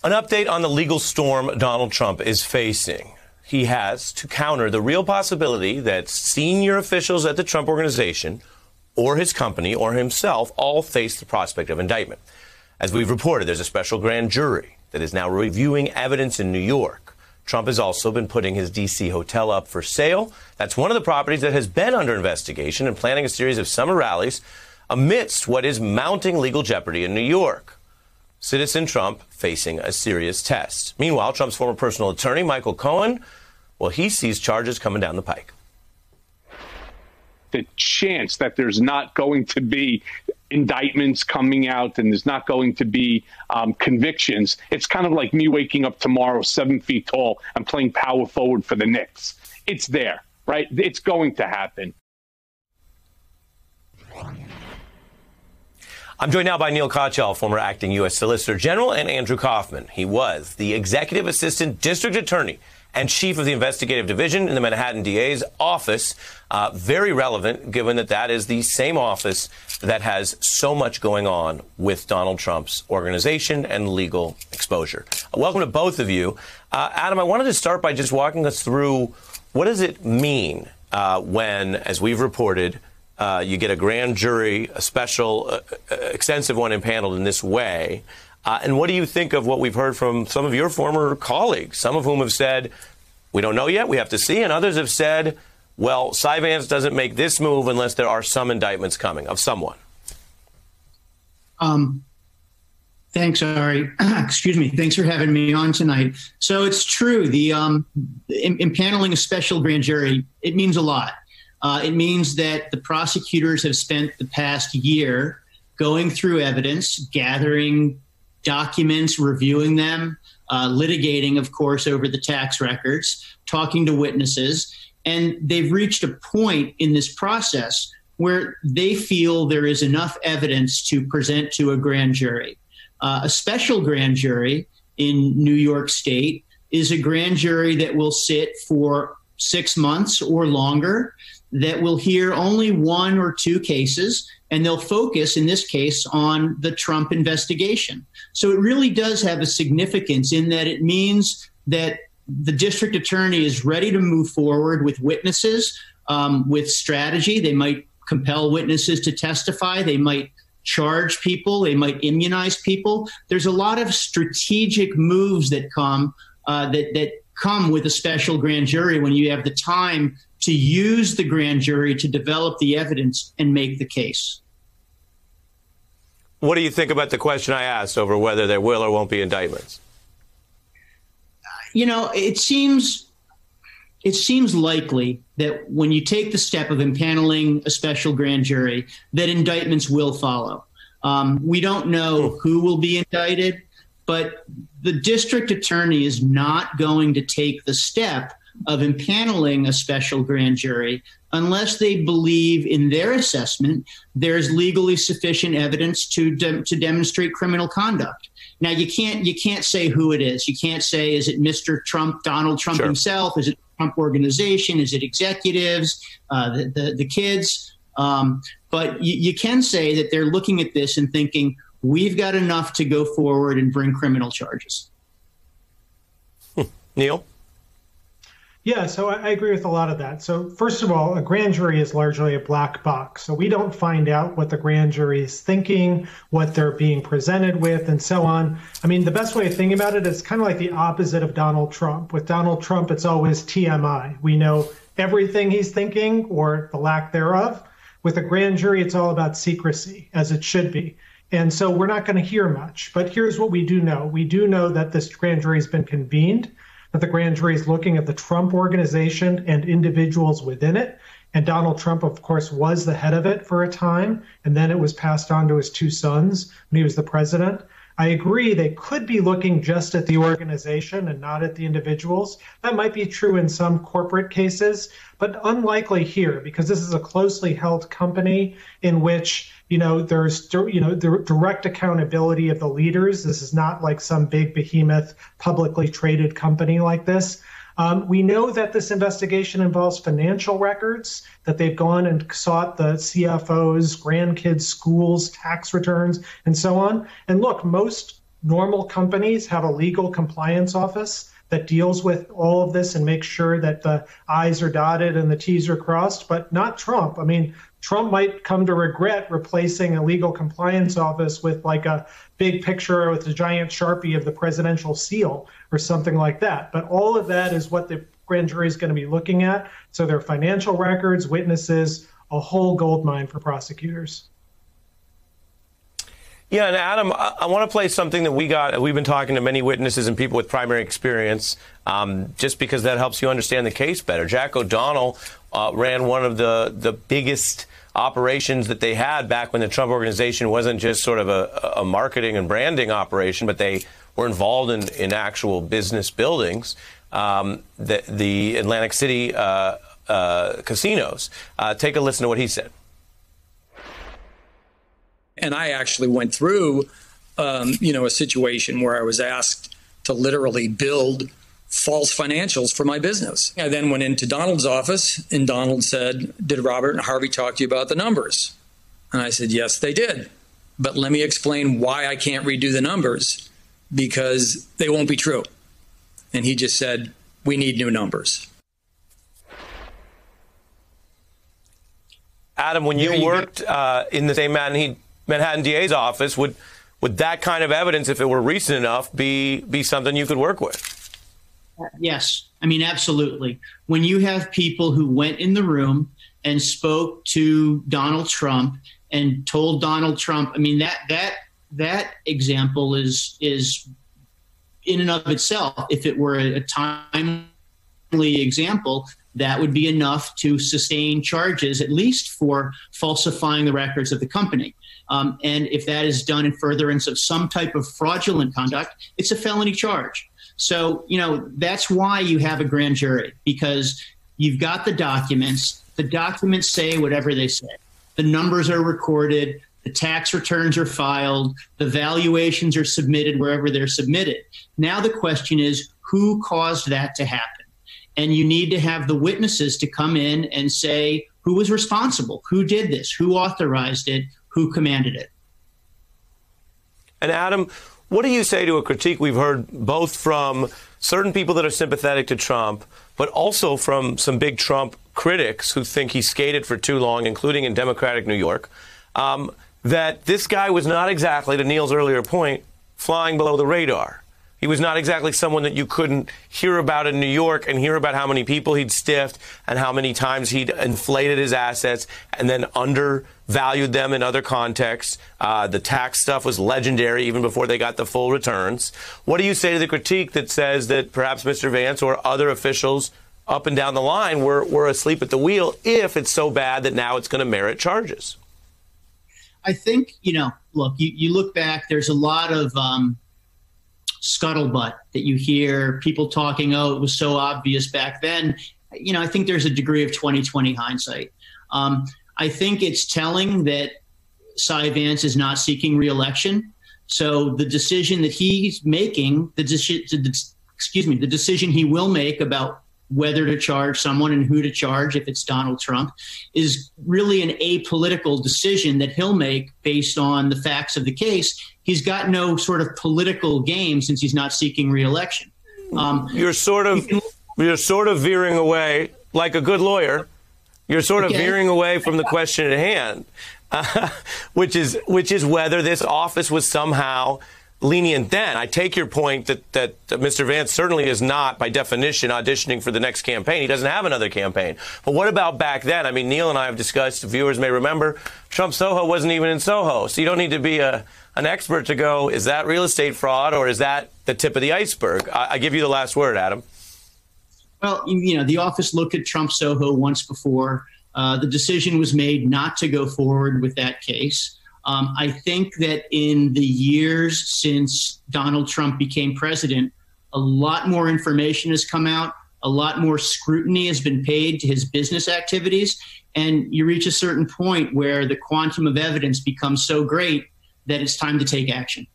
An update on the legal storm Donald Trump is facing. He has to counter the real possibility that senior officials at the Trump Organization or his company or himself all face the prospect of indictment. As we've reported, there's a special grand jury that is now reviewing evidence in New York. Trump has also been putting his D.C. hotel up for sale. That's one of the properties that has been under investigation and planning a series of summer rallies amidst what is mounting legal jeopardy in New York. Citizen Trump facing a serious test. Meanwhile, Trump's former personal attorney, Michael Cohen, well, he sees charges coming down the pike. The chance that there's not going to be indictments coming out and there's not going to be convictions, it's kind of like me waking up tomorrow 7 feet tall and playing power forward for the Knicks. It's there, right? It's going to happen. I'm joined now by Neal, former acting U.S. Solicitor General, and Andrew Kaufmann. He was the Executive Assistant District Attorney and Chief of the Investigative Division in the Manhattan DA's office. Very relevant, given that that is the same office that has so much going on with Donald Trump's organization and legal exposure. Welcome to both of you. Adam, I wanted to start by just walking us through what does it mean when, as we've reported, you get a grand jury, a special, extensive one impaneled in this way. And what do you think of what we've heard from some of your former colleagues, some of whom have said, we don't know yet, we have to see, and others have said, well, Cy Vance doesn't make this move unless there are some indictments coming of someone? Thanks, Ari. Excuse me. Thanks for having me on tonight. So it's true, the impaneling a special grand jury, it means a lot. It means that the prosecutors have spent the past year going through evidence, gathering documents, reviewing them, litigating, of course, over the tax records, talking to witnesses. And they've reached a point in this process where they feel there is enough evidence to present to a grand jury. A special grand jury in New York State is a grand jury that will sit for 6 months or longer, that will hear only 1 or 2 cases, and they'll focus, in this case, on the Trump investigation. So it really does have a significance in that it means that the district attorney is ready to move forward with witnesses, with strategy. They might compel witnesses to testify. They might charge people. They might immunize people. There's a lot of strategic moves that come that come with a special grand jury when you have the time to use the grand jury to develop the evidence and make the case. What do you think about the question I asked over whether there will or won't be indictments? You know, it seems likely that when you take the step of impaneling a special grand jury, that indictments will follow. We don't know who will be indicted, but the district attorney is not going to take the step of impaneling a special grand jury unless they believe in their assessment there's legally sufficient evidence to demonstrate criminal conduct. Now, you can't say who it is. You can't say, is it Mr. Trump, Donald Trump himself? Is it the Trump Organization? Is it executives, the kids? But you can say that they're looking at this and thinking, we've got enough to go forward and bring criminal charges. Neal? Yeah, so I agree with a lot of that. So first of all, a grand jury is largely a black box. So we don't find out what the grand jury is thinking, what they're being presented with, and so on. I mean, the best way of thinking about it is kind of like the opposite of Donald Trump. With Donald Trump, it's always TMI. We know everything he's thinking or the lack thereof. With a grand jury, it's all about secrecy, as it should be. And so we're not going to hear much. But here's what we do know. We do know that this grand jury has been convened, that the grand jury is looking at the Trump Organization and individuals within it. And Donald Trump, of course, was the head of it for a time. And then it was passed on to his 2 sons when he was the president. I agree they could be looking just at the organization and not at the individuals. That might be true in some corporate cases, but unlikely here because this is a closely held company in which, there's, the direct accountability of the leaders. This is not like some big behemoth publicly traded company like this. We know that this investigation involves financial records, that they've gone and sought the CFOs, grandkids' schools, tax returns, and so on. And look, most normal companies have a legal compliance office that deals with all of this and makes sure that the I's are dotted and the T's are crossed, but not Trump. I mean, Trump might come to regret replacing a legal compliance office with like a big picture with a giant Sharpie of the presidential seal or something like that. But all of that is what the grand jury is going to be looking at. So their financial records, witnesses, a whole goldmine for prosecutors. Yeah, and Adam, I want to play something that we've been talking to many witnesses and people with primary experience, just because that helps you understand the case better. Jack O'Donnell ran one of the biggest operations that they had back when the Trump organization wasn't just sort of a marketing and branding operation, but they were involved in actual business buildings, the Atlantic City casinos. Take a listen to what he said. And I actually went through, a situation where I was asked to literally build false financials for my business. I then went into Donald's office, and Donald said, "Did Robert and Harvey talk to you about the numbers?" And I said, "Yes, they did. But let me explain why I can't redo the numbers, because they won't be true." And he just said, "We need new numbers." Adam, when you worked in the same Manhattan DA's office, would that kind of evidence, if it were recent enough, be something you could work with? Yes. I mean, absolutely. When you have people who went in the room and spoke to Donald Trump and told Donald Trump, I mean, that example is in and of itself, if it were a timely example, that would be enough to sustain charges, at least for falsifying the records of the company. And if that is done in furtherance of some type of fraudulent conduct, it's a felony charge. So, that's why you have a grand jury, because you've got the documents. The documents say whatever they say. The numbers are recorded. The tax returns are filed. The valuations are submitted wherever they're submitted. Now the question is, who caused that to happen? And you need to have the witnesses to come in and say who was responsible, who did this, who authorized it, who commanded it. And Adam, what do you say to a critique we've heard both from certain people that are sympathetic to Trump, but also from some big Trump critics who think he skated for too long, including in Democratic New York, that this guy was not exactly, to Neal's earlier point, flying below the radar? He was not exactly someone that you couldn't hear about in New York and hear about how many people he'd stiffed and how many times he'd inflated his assets and then undervalued them in other contexts. The tax stuff was legendary even before they got the full returns. What do you say to the critique that says that perhaps Mr. Vance or other officials up and down the line were asleep at the wheel, if it's so bad that now it's going to merit charges? I think, look, you look back, there's a lot of scuttlebutt that you hear people talking, oh, it was so obvious back then. I think there's a degree of 20/20 hindsight. I think it's telling that Cy Vance is not seeking re-election. So the decision that he's making, the decision he will make about whether to charge someone and who to charge if it's Donald Trump, is really an apolitical decision that he'll make based on the facts of the case. He's got no sort of political game since he's not seeking re-election. You're sort of veering away, like a good lawyer. You're sort of veering away from the question at hand, which is whether this office was somehow lenient then. I take your point that Mr. Vance certainly is not, by definition, auditioning for the next campaign. He doesn't have another campaign. But what about back then? I mean, Neal and I have discussed, viewers may remember, Trump Soho wasn't even in Soho. So you don't need to be an expert to go, is that real estate fraud or is that the tip of the iceberg? I give you the last word, Adam. Well, the office looked at Trump Soho once before. The decision was made not to go forward with that case. I think that in the years since Donald Trump became president, a lot more information has come out, a lot more scrutiny has been paid to his business activities, and you reach a certain point where the quantum of evidence becomes so great that it's time to take action.